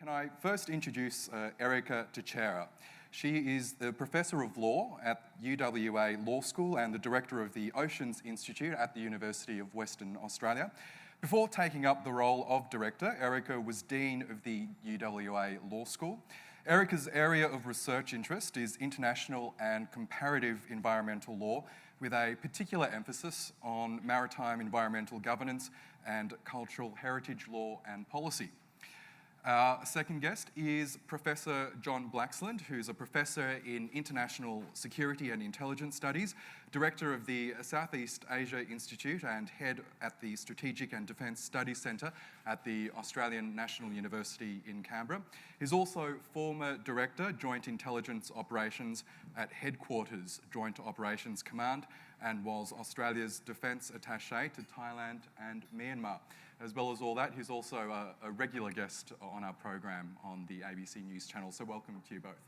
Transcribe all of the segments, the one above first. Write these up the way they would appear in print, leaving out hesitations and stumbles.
Can I first introduce Erica Teixeira? She is the Professor of Law at UWA Law School and the Director of the Oceans Institute at the University of Western Australia. Before taking up the role of Director, Erica was Dean of the UWA Law School. Erica's area of research interest is international and comparative environmental law, with a particular emphasis on maritime environmental governance and cultural heritage law and policy. Our second guest is Professor John Blaxland, who's a Professor in International Security and Intelligence Studies, Director of the Southeast Asia Institute and Head at the Strategic and Defence Studies Centre at the Australian National University in Canberra. He's also former Director, Joint Intelligence Operations at Headquarters Joint Operations Command, and was Australia's Defence Attaché to Thailand and Myanmar. As well as all that, he's also a regular guest on our program on the ABC News channel. So welcome to you both.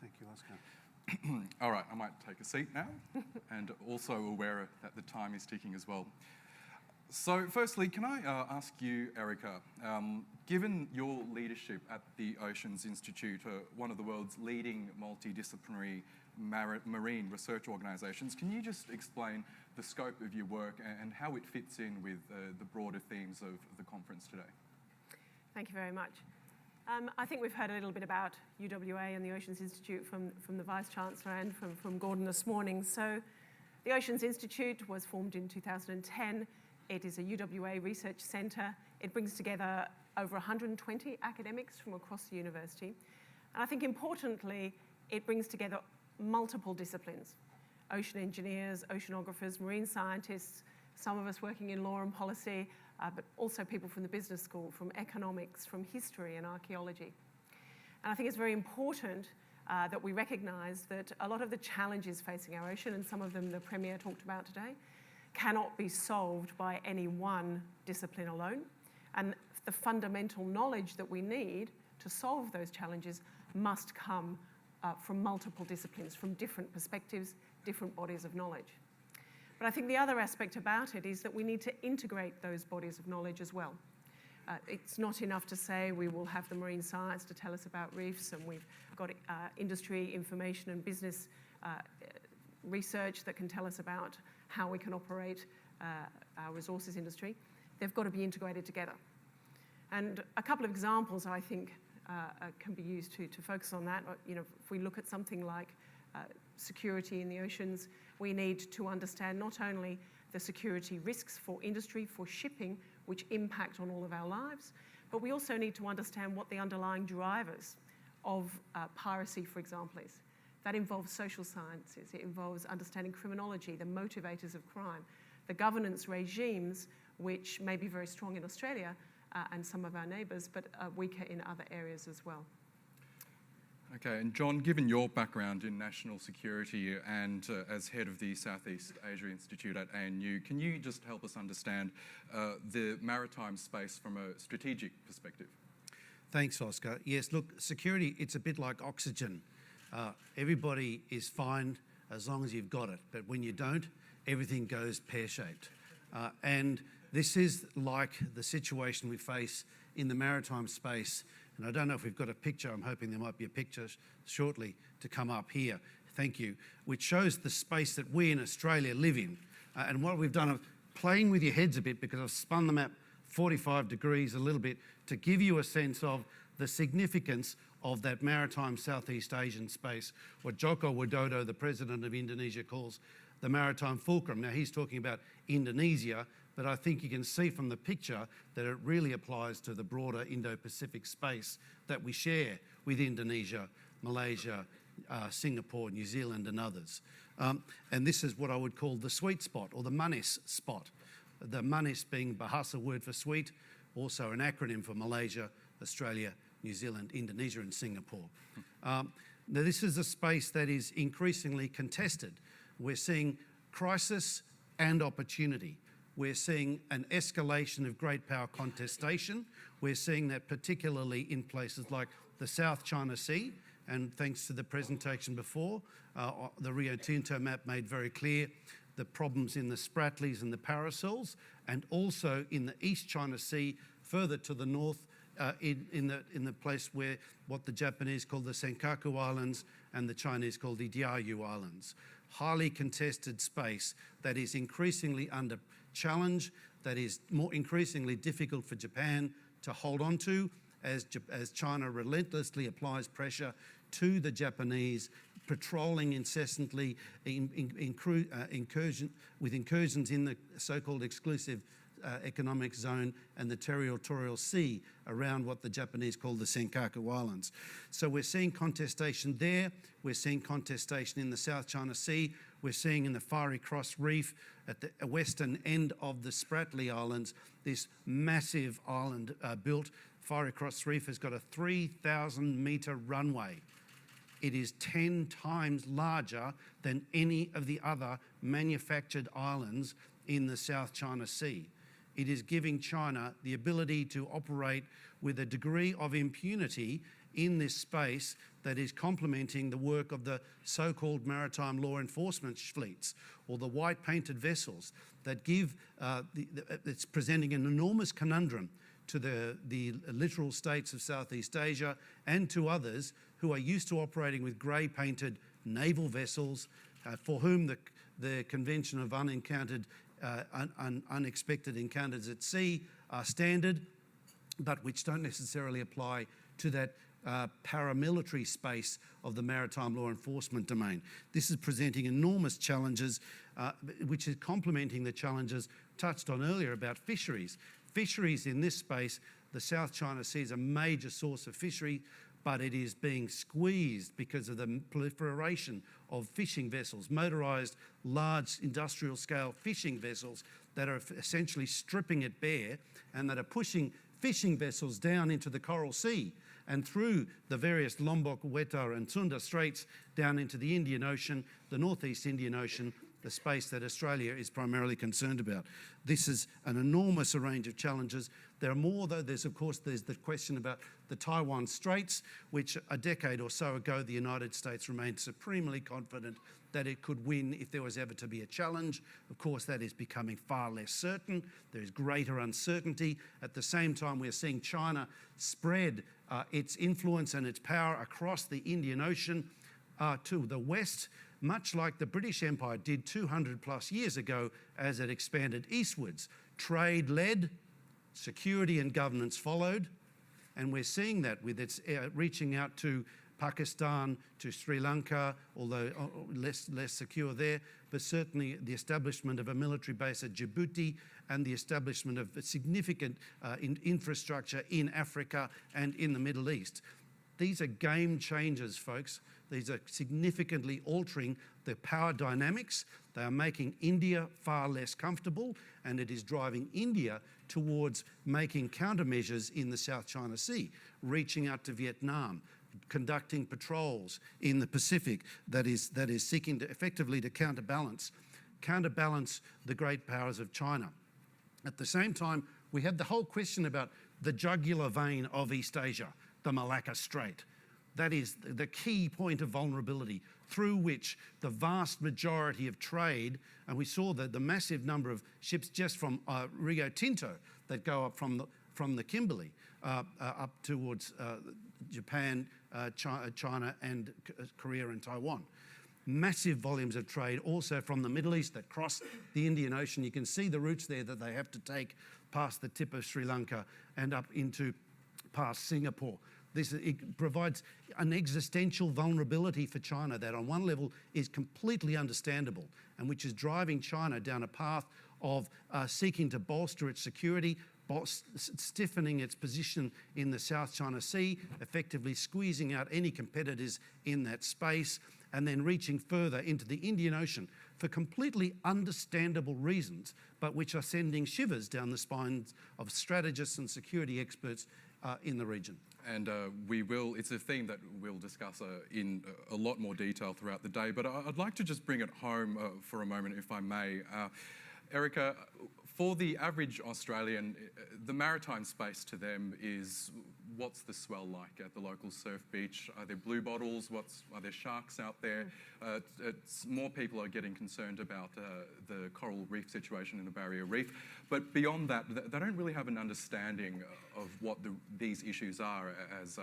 Thank you, Oscar. All right, I might take a seat now, and also aware that the time is ticking as well. So firstly, can I ask you, Erica, given your leadership at the Oceans Institute, one of the world's leading multidisciplinary marine research organisations, can you just explain the scope of your work and how it fits in with the broader themes of the conference today? Thank you very much. I think we've heard a little bit about UWA and the Oceans Institute from the Vice-Chancellor and from Gordon this morning. So the Oceans Institute was formed in 2010. It is a UWA research centre. It brings together over 120 academics from across the university. And I think importantly, it brings together multiple disciplines: ocean engineers, oceanographers, marine scientists, some of us working in law and policy, but also people from the business school, from economics, from history and archaeology. And I think it's very important that we recognise that a lot of the challenges facing our ocean, and some of them the Premier talked about today, cannot be solved by any one discipline alone. And the fundamental knowledge that we need to solve those challenges must come from multiple disciplines, from different perspectives, different bodies of knowledge. But I think the other aspect about it is that we need to integrate those bodies of knowledge as well. It's not enough to say we will have the marine science to tell us about reefs, and we've got industry information and business research that can tell us about how we can operate our resources industry. They've got to be integrated together. And a couple of examples, I think, can be used to focus on that. You know, if we look at something like security in the oceans, we need to understand not only the security risks for industry, for shipping, which impact on all of our lives, but we also need to understand what the underlying drivers of piracy, for example, is. That involves social sciences. It involves understanding criminology, the motivators of crime, the governance regimes, which may be very strong in Australia and some of our neighbours, but are weaker in other areas as well. Okay, and John, given your background in national security and as head of the Southeast Asia Institute at ANU, can you just help us understand the maritime space from a strategic perspective? Thanks, Oscar. Yes, look, security, it's a bit like oxygen. Everybody is fine as long as you've got it, but when you don't, everything goes pear-shaped. And this is like the situation we face in the maritime space. And I don't know if we've got a picture. I'm hoping there might be a picture shortly to come up here. Thank you. Which shows the space that we in Australia live in. And what we've done, playing with your heads a bit, because I've spun the map 45 degrees a little bit to give you a sense of the significance of that maritime Southeast Asian space, what Joko Widodo, the president of Indonesia, calls the maritime fulcrum. Now, he's talking about Indonesia, but I think you can see from the picture that it really applies to the broader Indo-Pacific space that we share with Indonesia, Malaysia, Singapore, New Zealand and others. And this is what I would call the sweet spot, or the manis spot. The manis being Bahasa word for sweet, also an acronym for Malaysia, Australia, New Zealand, Indonesia and Singapore. Now this is a space that is increasingly contested. We're seeing crisis and opportunity. We're seeing an escalation of great power contestation. We're seeing that particularly in places like the South China Sea, and thanks to the presentation before, the Rio Tinto map made very clear the problems in the Spratlys and the Parasols, and also in the East China Sea, further to the north, in the place where what the Japanese call the Senkaku Islands and the Chinese call the Diaoyu Islands. Highly contested space that is increasingly under challenge, that is increasingly difficult for Japan to hold on to as China relentlessly applies pressure to the Japanese, patrolling incessantly, incursions in the so-called exclusive economic zone and the territorial sea around what the Japanese call the Senkaku Islands. So we're seeing contestation there, we're seeing contestation in the South China Sea, we're seeing in the Fiery Cross Reef at the western end of the Spratly Islands, this massive island built. Fiery Cross Reef has got a 3,000-metre runway. It is 10 times larger than any of the other manufactured islands in the South China Sea. It is giving China the ability to operate with a degree of impunity in this space that is complementing the work of the so-called maritime law enforcement fleets, or the white-painted vessels that give, it's presenting an enormous conundrum to the littoral states of Southeast Asia and to others who are used to operating with grey-painted naval vessels for whom the Convention of Unexpected Encounters at Sea are standard, but which don't necessarily apply to that paramilitary space of the maritime law enforcement domain. This is presenting enormous challenges, which is complementing the challenges touched on earlier about fisheries. Fisheries in this space, the South China Sea is a major source of fishery, but it is being squeezed because of the proliferation of fishing vessels, motorised, large industrial-scale fishing vessels that are essentially stripping it bare and that are pushing fishing vessels down into the Coral Sea and through the various Lombok, Wetar and Sunda Straits down into the Indian Ocean, the Northeast Indian Ocean, the space that Australia is primarily concerned about. This is an enormous range of challenges. There are more, though. There's the question about the Taiwan Straits, which a decade or so ago, the United States remained supremely confident that it could win if there was ever to be a challenge. Of course, that is becoming far less certain. There is greater uncertainty. At the same time, we're seeing China spread its influence and its power across the Indian Ocean to the west, much like the British Empire did 200 plus years ago as it expanded eastwards. Trade led, security and governance followed, and we're seeing that with its reaching out to Pakistan, to Sri Lanka, although less secure there, but certainly the establishment of a military base at Djibouti and the establishment of a significant infrastructure in Africa and in the Middle East. These are game changers, folks. These are significantly altering the power dynamics. They are making India far less comfortable, and it is driving India towards making countermeasures in the South China Sea, reaching out to Vietnam, conducting patrols in the Pacific that is seeking to effectively to counterbalance the great powers of China. At the same time, we have the whole question about the jugular vein of East Asia, the Malacca Strait. That is the key point of vulnerability through which the vast majority of trade, and we saw the massive number of ships just from Rio Tinto that go up from the Kimberley up towards Japan, China and Korea and Taiwan. Massive volumes of trade also from the Middle East that cross the Indian Ocean. You can see the routes there that they have to take past the tip of Sri Lanka and up into past Singapore. It provides an existential vulnerability for China that on one level is completely understandable and which is driving China down a path of seeking to bolster its security, stiffening its position in the South China Sea, effectively squeezing out any competitors in that space, and then reaching further into the Indian Ocean for completely understandable reasons, but which are sending shivers down the spines of strategists and security experts in the region. And it's a theme that we'll discuss in a lot more detail throughout the day, but I'd like to just bring it home for a moment, if I may. Erica, For the average Australian, the maritime space to them is, what's the swell like at the local surf beach? Are there blue bottles? Are there sharks out there? More people are getting concerned about the coral reef situation in the Barrier Reef. But beyond that, they don't really have an understanding of what these issues are, as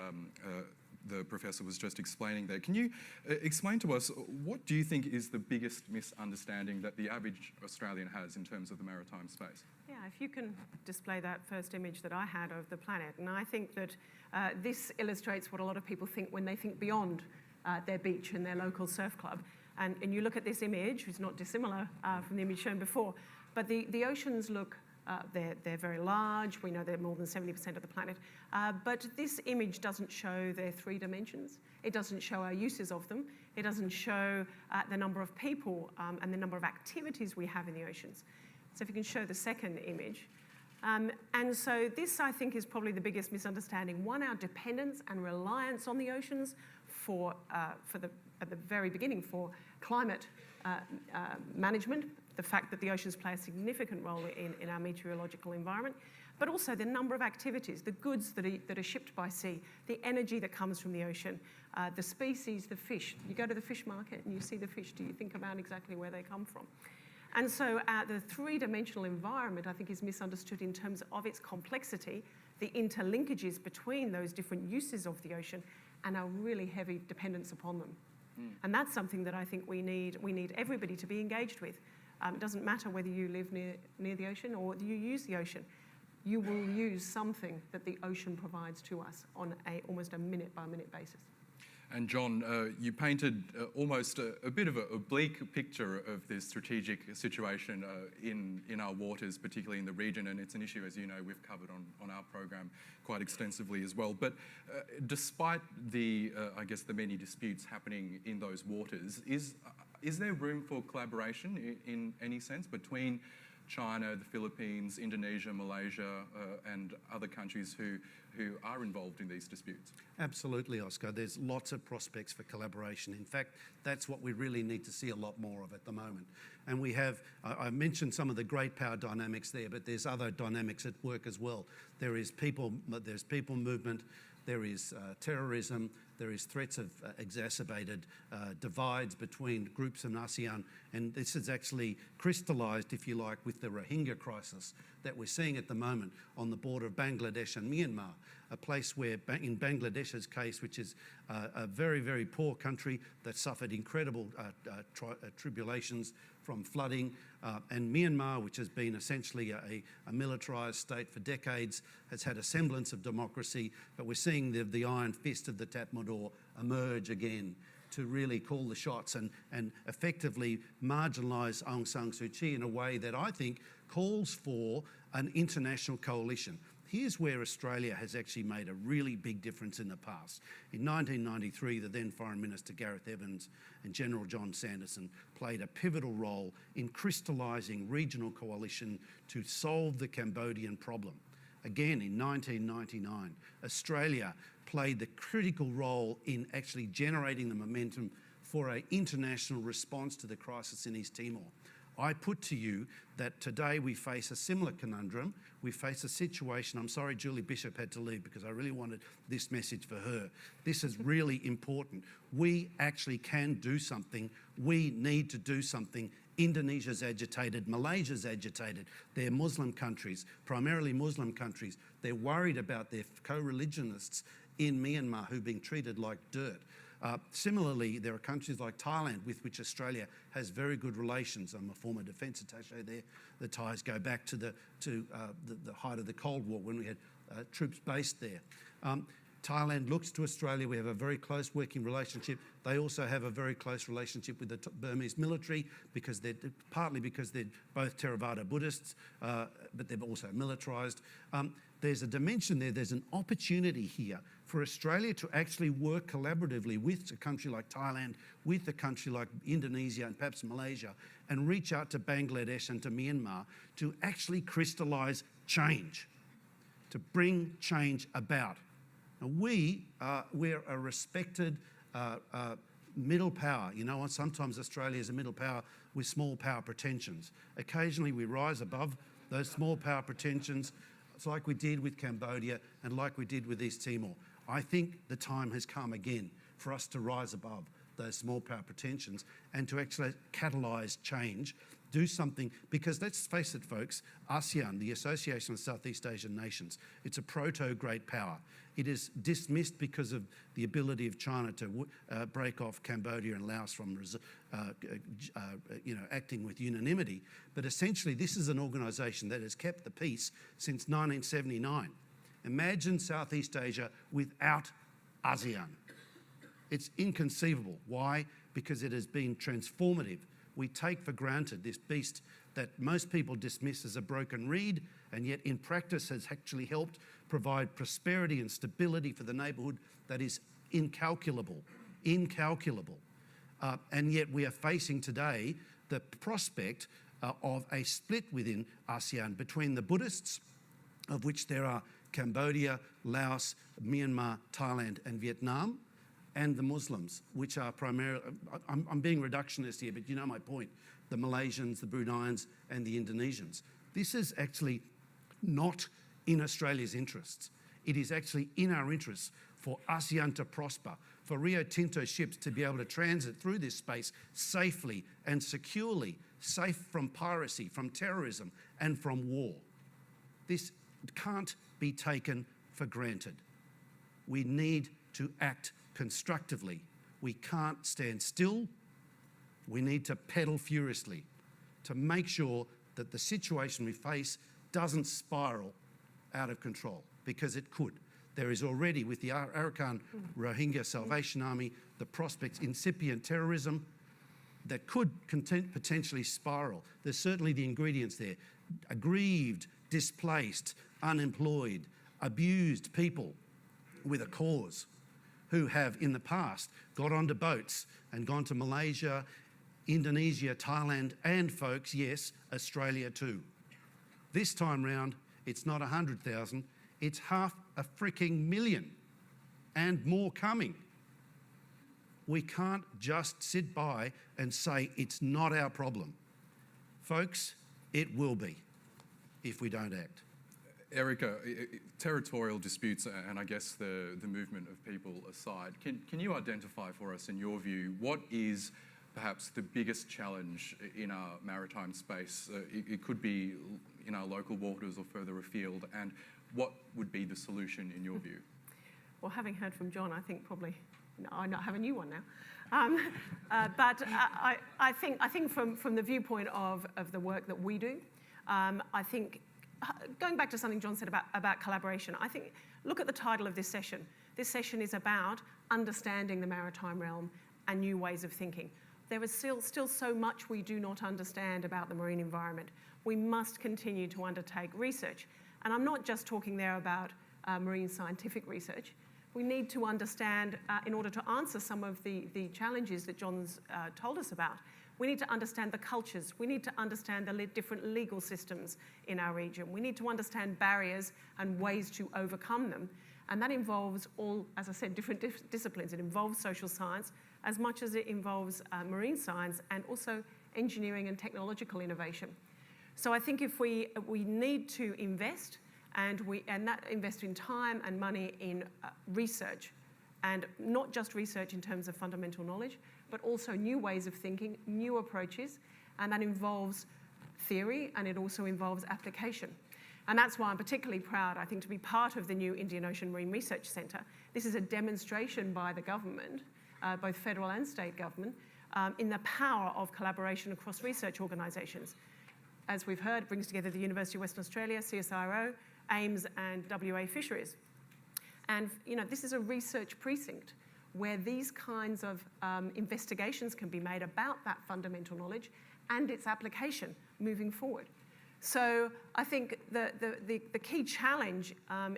the professor was just explaining there. Can you explain to us, what do you think is the biggest misunderstanding that the average Australian has in terms of the maritime space? Yeah, if you can display that first image that I had of the planet. And I think that this illustrates what a lot of people think when they think beyond their beach and their local surf club. And you look at this image, it's not dissimilar from the image shown before, but the oceans look, they're very large. We know they're more than 70% of the planet. But this image doesn't show their three dimensions. It doesn't show our uses of them. It doesn't show the number of people and the number of activities we have in the oceans. So if you can show the second image. And so this, I think, is probably the biggest misunderstanding. One, our dependence and reliance on the oceans at the very beginning for climate management, the fact that the oceans play a significant role in our meteorological environment, but also the number of activities, the goods that are shipped by sea, the energy that comes from the ocean, the species, the fish. You go to the fish market and you see the fish, do you think about exactly where they come from? And so the three-dimensional environment, I think, is misunderstood in terms of its complexity, the interlinkages between those different uses of the ocean, and our really heavy dependence upon them. And that's something that I think we need everybody to be engaged with. It doesn't matter whether you live near the ocean or you use the ocean. You will use something that the ocean provides to us on almost a minute-by-minute basis. And John, you painted almost a bit of a bleak picture of this strategic situation in our waters, particularly in the region, and it's an issue, as you know, we've covered on our program quite extensively as well. But despite the many disputes happening in those waters, is there room for collaboration in any sense between China, the Philippines, Indonesia, Malaysia, and other countries who are involved in these disputes? Absolutely, Oscar. There's lots of prospects for collaboration. In fact, that's what we really need to see a lot more of at the moment. And we have, I mentioned some of the great power dynamics there, but there's other dynamics at work as well. There's people movement, there is terrorism, there is threats of exacerbated divides between groups in ASEAN, and this is actually crystallised, if you like, with the Rohingya crisis that we're seeing at the moment on the border of Bangladesh and Myanmar, a place where, in Bangladesh's case, which is a very, very poor country that suffered incredible tribulations from flooding, and Myanmar, which has been essentially a militarised state for decades, has had a semblance of democracy, but we're seeing the iron fist of the Tatmadaw emerge again to really call the shots and effectively marginalise Aung San Suu Kyi in a way that I think calls for an international coalition. Here's where Australia has actually made a really big difference in the past. In 1993, the then Foreign Minister Gareth Evans and General John Sanderson played a pivotal role in crystallising regional coalition to solve the Cambodian problem. Again, in 1999, Australia played the critical role in actually generating the momentum for an international response to the crisis in East Timor. I put to you that today we face a similar conundrum. We face a situation, I'm sorry Julie Bishop had to leave because I really wanted this message for her. This is really important. We actually can do something. We need to do something. Indonesia's agitated, Malaysia's agitated. They're Muslim countries, primarily Muslim countries. They're worried about their co-religionists in Myanmar who are being treated like dirt. Similarly, there are countries like Thailand with which Australia has very good relations. I'm a former defence attaché there. The ties go back to the height of the Cold War when we had troops based there. Thailand looks to Australia. We have a very close working relationship. They also have a very close relationship with the Burmese military partly because they're both Theravada Buddhists, but they're also militarised. There's a dimension there, there's an opportunity here for Australia to actually work collaboratively with a country like Thailand, with a country like Indonesia and perhaps Malaysia, and reach out to Bangladesh and to Myanmar to actually crystallise change, to bring change about. Now we're a respected middle power. You know, sometimes Australia is a middle power with small power pretensions. Occasionally we rise above those small power pretensions. It's like we did with Cambodia and like we did with East Timor. I think the time has come again for us to rise above those small power pretensions and to actually catalyse change, do something, because let's face it, folks, ASEAN, the Association of Southeast Asian Nations, it's a proto-great power. It is dismissed because of the ability of China to break off Cambodia and Laos from acting with unanimity. But essentially, this is an organisation that has kept the peace since 1979. Imagine Southeast Asia without ASEAN. It's inconceivable. Why? Because it has been transformative. We take for granted this beast that most people dismiss as a broken reed, and yet in practice has actually helped provide prosperity and stability for the neighbourhood that is incalculable, incalculable. And yet we are facing today the prospect of a split within ASEAN between the Buddhists, of which there are Cambodia, Laos, Myanmar, Thailand and Vietnam, and the Muslims, which are primarily, I'm being reductionist here, but you know my point, the Malaysians, the Bruneians and the Indonesians. This is actually not in Australia's interests. It is actually in our interests for ASEAN to prosper, for Rio Tinto ships to be able to transit through this space safely and securely, safe from piracy, from terrorism and from war. This can't be taken for granted. We need to act constructively. We can't stand still. We need to pedal furiously to make sure that the situation we face doesn't spiral out of control, because it could. There is already, with the Arakan Rohingya Salvation Army, the prospects incipient terrorism that could potentially spiral. There's certainly the ingredients there. Aggrieved, displaced, unemployed, abused people with a cause who have in the past got onto boats and gone to Malaysia, Indonesia, Thailand, and folks, yes, Australia too. This time round, it's not 100,000, it's 500,000 and more coming. We can't just sit by and say it's not our problem. Folks, it will be if we don't act. Erica, territorial disputes and I guess the movement of people aside, can you identify for us, in your view, what is perhaps the biggest challenge in our maritime space? It could be in our local waters or further afield, and what would be the solution in your view? Well, having heard from John, I think probably I not have a new one now. But I think from the viewpoint of the work that we do, I think, going back to something John said about collaboration, I think, look at the title of this session. This session is about understanding the maritime realm and new ways of thinking. There is still so much we do not understand about the marine environment. We must continue to undertake research. And I'm not just talking there about marine scientific research. We need to understand, in order to answer some of the challenges that John's told us about, we need to understand the cultures. We need to understand the different legal systems in our region. We need to understand barriers and ways to overcome them. And that involves all, as I said, different disciplines. It involves social science as much as it involves marine science, and also engineering and technological innovation. So I think if we need to invest, and that invest in time and money in research, and not just research in terms of fundamental knowledge, but also new ways of thinking, new approaches, and that involves theory and it also involves application. And that's why I'm particularly proud, I think, to be part of the new Indian Ocean Marine Research Centre. This is a demonstration by the government, both federal and state government, in the power of collaboration across research organisations. As we've heard, it brings together the University of Western Australia, CSIRO, AIMS and WA Fisheries. And this is a research precinct where these kinds of investigations can be made about that fundamental knowledge and its application moving forward. So I think the key challenge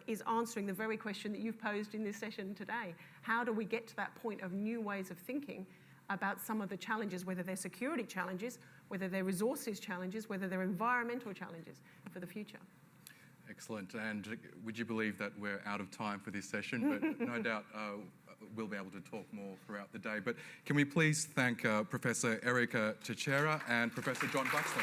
is answering the very question that you've posed in this session today. How do we get to that point of new ways of thinking about some of the challenges, whether they're security challenges, whether they're resources challenges, whether they're environmental challenges for the future? Excellent. And would you believe that we're out of time for this session? But no doubt we'll be able to talk more throughout the day. But can we please thank Professor Erica Teixeira and Professor John Buxton.